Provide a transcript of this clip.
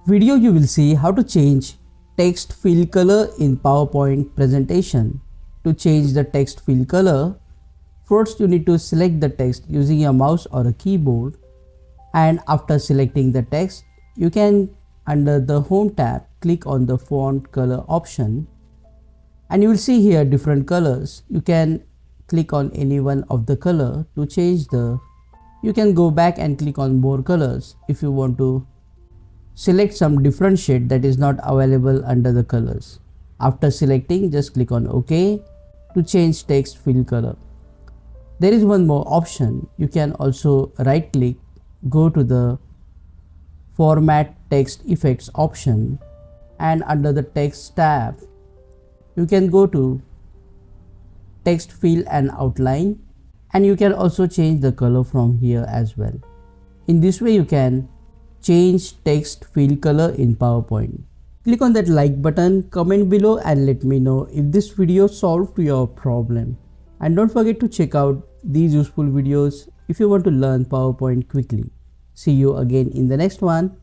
video you will see how to change text fill color in PowerPoint presentation. To change the text fill color, first you need to select the text using a mouse or a keyboard, and after selecting the text, you can under the Home tab click on the font color option, and you will see here different colors. You can click on any one of the color to change the. You can go back and click on more colors if you want to select some different shade that is not available under the colors. After selecting, just click on OK to change text fill color. There is one more option. You can also right click, go to the format text effects option, and under the text tab you can go to text fill and outline, and you can also change the color from here as well. In this way you can change text fill color in PowerPoint. Click on that like button, comment below and let me know if this video solved your problem. And don't forget to check out these useful videos if you want to learn PowerPoint quickly. See you again in the next one.